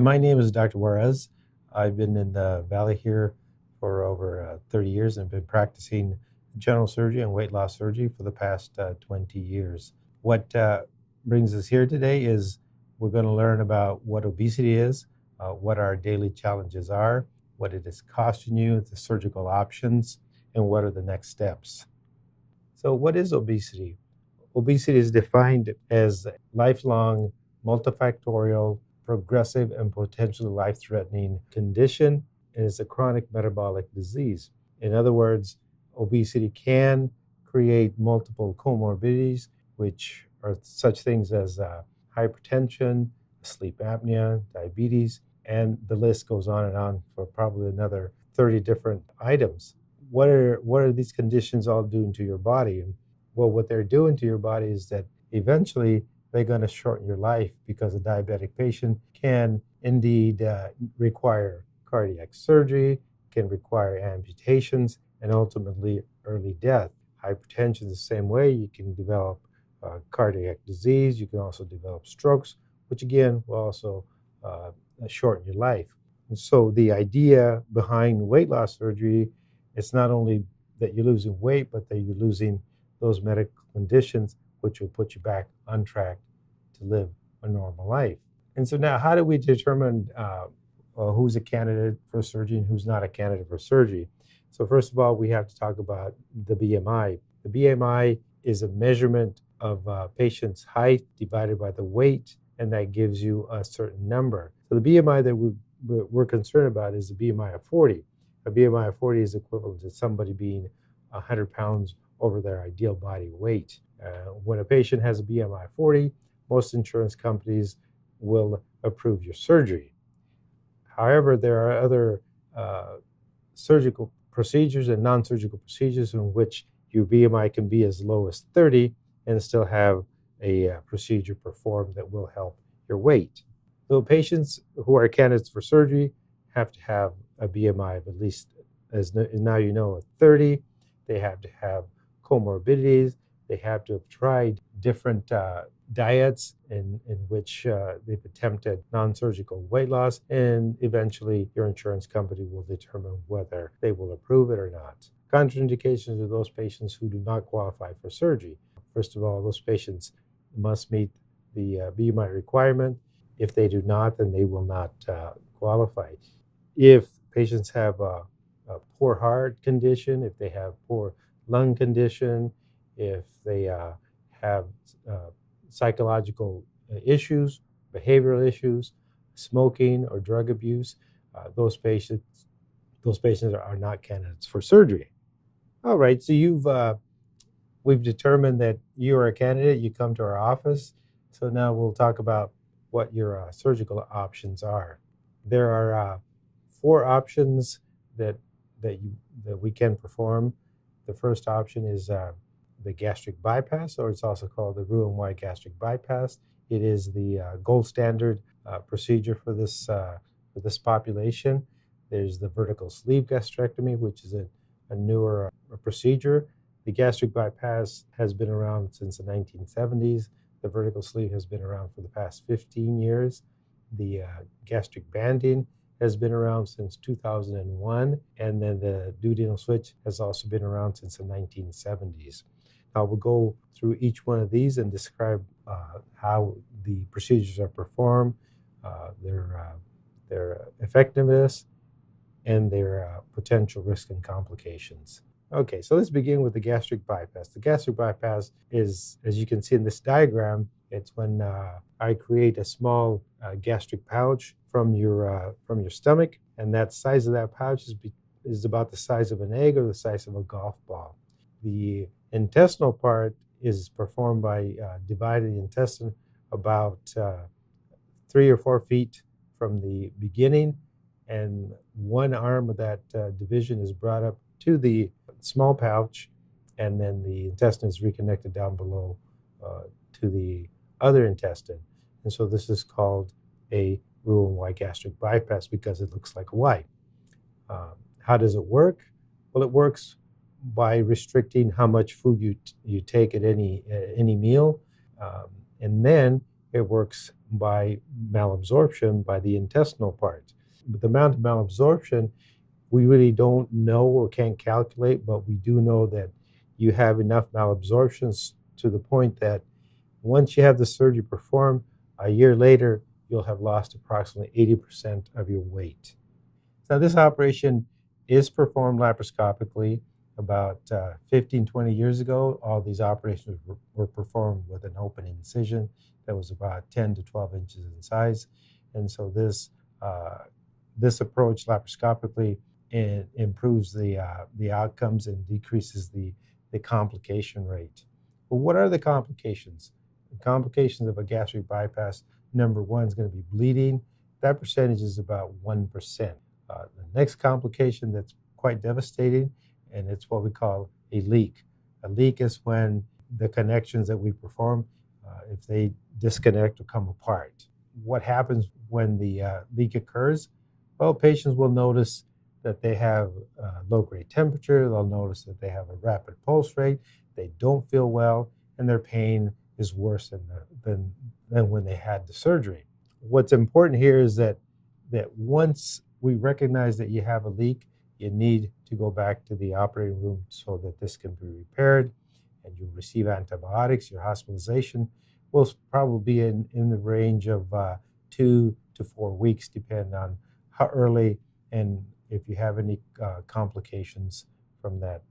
My name is Dr. Juarez. I've been in the Valley here for over 30 years and been practicing general surgery and weight loss surgery for the past 20 years. What brings us here today is we're going to learn about what obesity is, what our daily challenges are, what it is costing you, the surgical options, and what are the next steps. So, what is obesity? Obesity is defined as lifelong, multifactorial, progressive, and potentially life-threatening condition, and it's a chronic metabolic disease. In other words, obesity can create multiple comorbidities, which are such things as hypertension, sleep apnea, diabetes, and the list goes on and on for probably another 30 different items. What are these conditions all doing to your body? And well, what they're doing to your body is that eventually they're going to shorten your life, because a diabetic patient can indeed require cardiac surgery, can require amputations, and ultimately early death. Hypertension is the same way. You can develop cardiac disease. You can also develop strokes, which again will also shorten your life. And so the idea behind weight loss surgery, it's not only that you're losing weight, but that you're losing those medical conditions, which will put you back on track to live a normal life. And so now, how do we determine who's a candidate for surgery and who's not a candidate for surgery? So first of all, we have to talk about the BMI. The BMI is a measurement of patient's height divided by the weight, and that gives you a certain number. So the BMI that we're concerned about is the BMI of 40. A BMI of 40 is equivalent to somebody being 100 pounds over their ideal body weight. When a patient has a BMI of 40, most insurance companies will approve your surgery. However, there are other surgical procedures and non-surgical procedures in which your BMI can be as low as 30 and still have a procedure performed that will help your weight. So patients who are candidates for surgery have to have a BMI of at least, as now you know, of 30. They have to have comorbidities. They have to have tried different diets in which they've attempted non-surgical weight loss, and eventually your insurance company will determine whether they will approve it or not. Contraindications are those patients who do not qualify for surgery. First of all, those patients must meet the BMI requirement. If they do not, then they will not qualify. If patients have a poor heart condition, if they have poor lung condition, if they have psychological issues, behavioral issues, smoking or drug abuse, those patients are not candidates for surgery. All right, so we've determined that you are a candidate. You come to our office. So now we'll talk about what your surgical options are. There are 4 options that we can perform. The first option is the gastric bypass, or it's also called the Roux-en-Y gastric bypass. It is the gold standard procedure for this population. There's the vertical sleeve gastrectomy, which is a newer procedure. The gastric bypass has been around since the 1970s. The vertical sleeve has been around for the past 15 years. The gastric banding has been around since 2001, and then the duodenal switch has also been around since the 1970s. Now we'll go through each one of these and describe how the procedures are performed, their effectiveness, and their potential risk and complications. Okay, so let's begin with the gastric bypass. The gastric bypass is, as you can see in this diagram, it's when I create a small gastric pouch from your stomach, and that size of that pouch is about the size of an egg or the size of a golf ball. The intestinal part is performed by dividing the intestine about 3 or 4 feet from the beginning, and one arm of that division is brought up to the small pouch, and then the intestine is reconnected down below to the other intestine. And so this is called a Roux-en-Y gastric bypass because it looks like a Y. How does it work? Well, it works by restricting how much food you take at any meal, and then it works by malabsorption by the intestinal part. But the amount of malabsorption we really don't know or can't calculate, but we do know that you have enough malabsorptions to the point that once you have the surgery performed, a year later, you'll have lost approximately 80% of your weight. Now, this operation is performed laparoscopically. About 15, 20 years ago, all these operations were performed with an open incision that was about 10 to 12 inches in size. And so this approach laparoscopically improves the outcomes and decreases the complication rate. But what are the complications? The complications of a gastric bypass, number one, is going to be bleeding. That percentage is about 1%. The next complication that's quite devastating, and it's what we call a leak. A leak is when the connections that we perform, if they disconnect or come apart. What happens when the leak occurs? Well, patients will notice that they have low-grade temperature. They'll notice that they have a rapid pulse rate. They don't feel well, and their pain is worse than when they had the surgery. What's important here is that once we recognize that you have a leak, you need to go back to the operating room so that this can be repaired, and you'll receive antibiotics. Your hospitalization will probably be in the range of 2 to 4 weeks, depending on how early and if you have any complications from that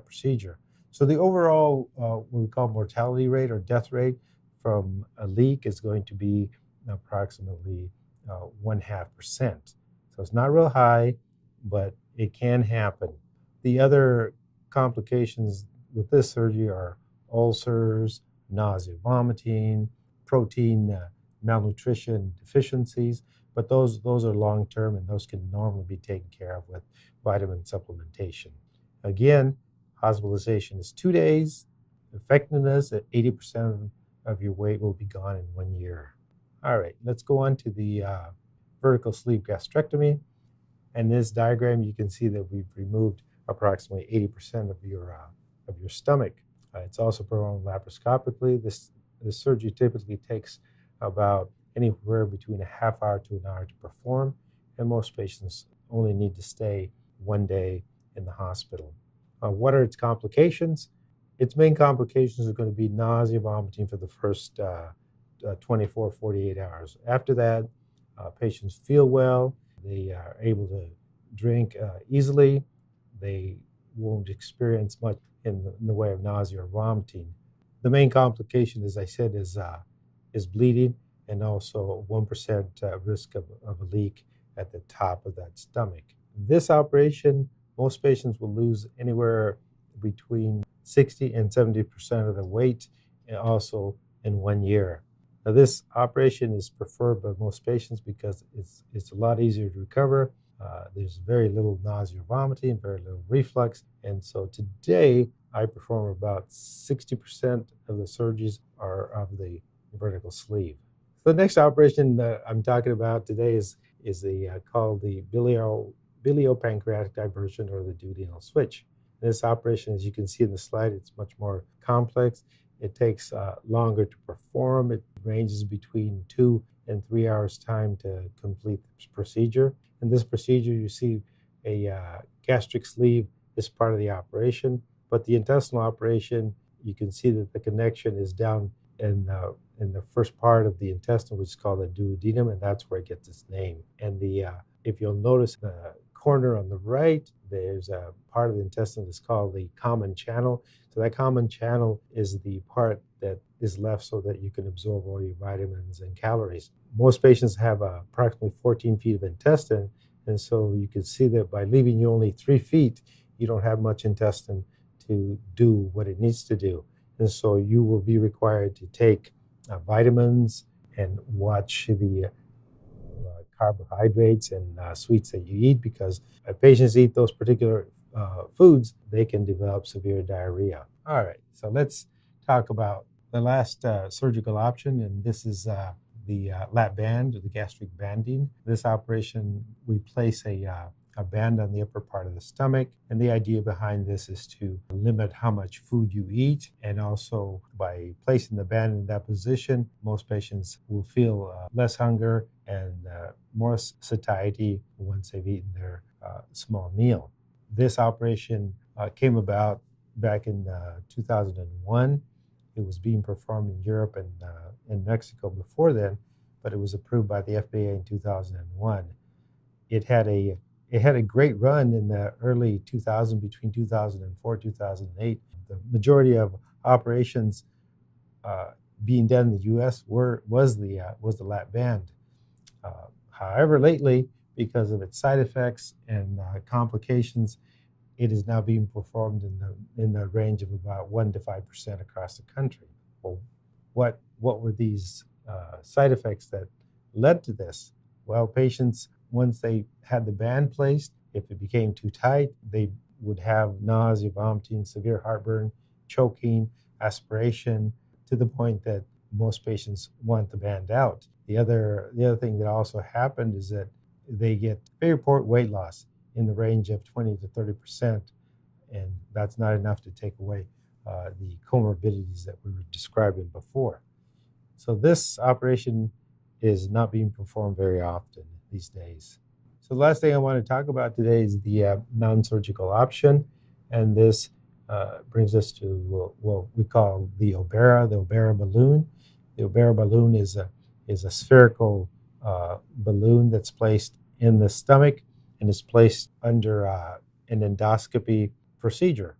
procedure. So the overall, what we call mortality rate or death rate from a leak is going to be approximately 0.5%. So it's not real high, but it can happen. The other complications with this surgery are ulcers, nausea, vomiting, protein malnutrition deficiencies, but those are long-term, and those can normally be taken care of with vitamin supplementation. Again, hospitalization is 2 days. Effectiveness at 80% of your weight will be gone in 1 year. All right, let's go on to the vertical sleeve gastrectomy. And in this diagram, you can see that we've removed approximately 80% of your stomach. It's also performed laparoscopically. This surgery typically takes about anywhere between a half hour to an hour to perform, and most patients only need to stay 1 day in the hospital. What are its complications? Its main complications are going to be nausea, vomiting for the first 24, 48 hours. After that, patients feel well. They are able to drink easily. They won't experience much in the way of nausea or vomiting. The main complication, as I said, is bleeding, and also 1% risk of a leak at the top of that stomach. This operation, most patients will lose anywhere between 60 and 70% of their weight, and also in 1 year. Now, this operation is preferred by most patients because it's a lot easier to recover. There's very little nausea or vomiting, very little reflux. And so today, I perform about 60% of the surgeries are of the vertical sleeve. The next operation that I'm talking about today is called the biliopancreatic diversion, or the duodenal switch. This operation, as you can see in the slide, it's much more complex. It takes longer to perform. It ranges between 2 and 3 hours time to complete this procedure. In this procedure, you see a gastric sleeve is part of the operation, but the intestinal operation, you can see that the connection is down in the first part of the intestine, which is called the duodenum, and that's where it gets its name. And if you'll notice the corner on the right, there's a part of the intestine that's called the common channel. So that common channel is the part that is left so that you can absorb all your vitamins and calories. Most patients have approximately 14 feet of intestine, and so you can see that by leaving you only 3 feet, you don't have much intestine to do what it needs to do. And so you will be required to take vitamins and watch the carbohydrates and sweets that you eat, because if patients eat those particular foods, they can develop severe diarrhea. All right, so let's talk about the last surgical option, and this is the lap band, or the gastric banding. This operation, we place a a band on the upper part of the stomach. And the idea behind this is to limit how much food you eat. And also by placing the band in that position, most patients will feel less hunger and more satiety once they've eaten their small meal. This operation came about back in 2001. It was being performed in Europe and in Mexico before then, but it was approved by the FDA in 2001. It had a great run in the early 2000s, between 2004 2008. The majority of operations being done in the U.S. was the lap band. However, lately, because of its side effects and complications, it is now being performed in the range of about 1 to 5% across the country. Well, what were these side effects that led to this? Well, patients, once they had the band placed, if it became too tight, they would have nausea, vomiting, severe heartburn, choking, aspiration, to the point that most patients want the band out. The other thing that also happened is that they report weight loss in the range of 20 to 30%, and that's not enough to take away the comorbidities that we were describing before. So this operation is not being performed very often these days. So the last thing I want to talk about today is the non-surgical option, and this brings us to what we call the Obera balloon. The Obera balloon is a spherical balloon that's placed in the stomach and is placed under an endoscopy procedure.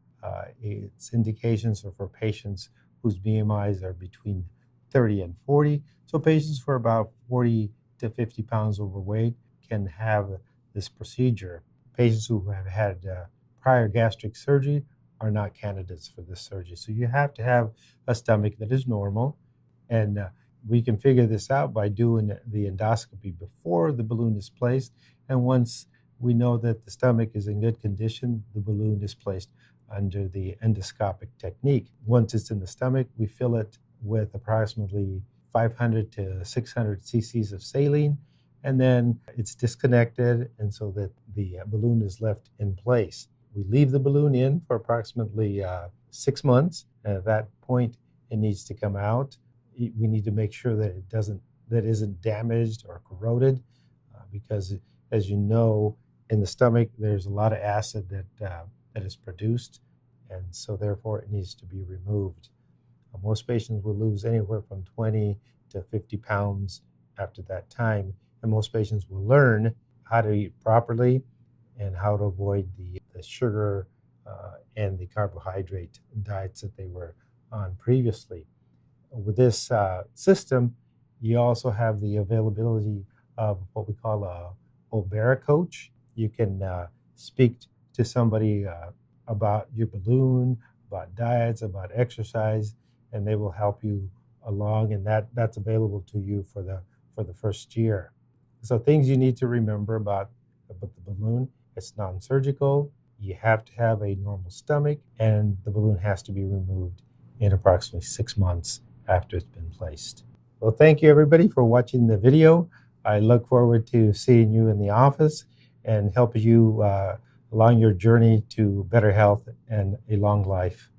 Its indications are for patients whose BMIs are between 30 and 40. So patients who are about 40 to 50 pounds overweight can have this procedure. Patients who have had prior gastric surgery are not candidates for this surgery. So you have to have a stomach that is normal, and we can figure this out by doing the endoscopy before the balloon is placed. And once we know that the stomach is in good condition, the balloon is placed under the endoscopic technique. Once it's in the stomach, we fill it with approximately 500 to 600 cc's of saline, and then it's disconnected, and so that the balloon is left in place. We leave the balloon in for approximately 6 months, and at that point, it needs to come out. We need to make sure that it isn't damaged or corroded, because, as you know, in the stomach there's a lot of acid that is produced, and so therefore it needs to be removed. Most patients will lose anywhere from 20 to 50 pounds after that time, and most patients will learn how to eat properly and how to avoid the sugar and the carbohydrate diets that they were on previously. With this system, you also have the availability of what we call a Obera coach. You can speak to somebody about your balloon, about diets, about exercise, and they will help you along, and that's available to you for the first year. So things you need to remember about the balloon: it's non-surgical, you have to have a normal stomach, and the balloon has to be removed in approximately 6 months after it's been placed. Well, thank you everybody for watching the video. I look forward to seeing you in the office and helping you along your journey to better health and a long life.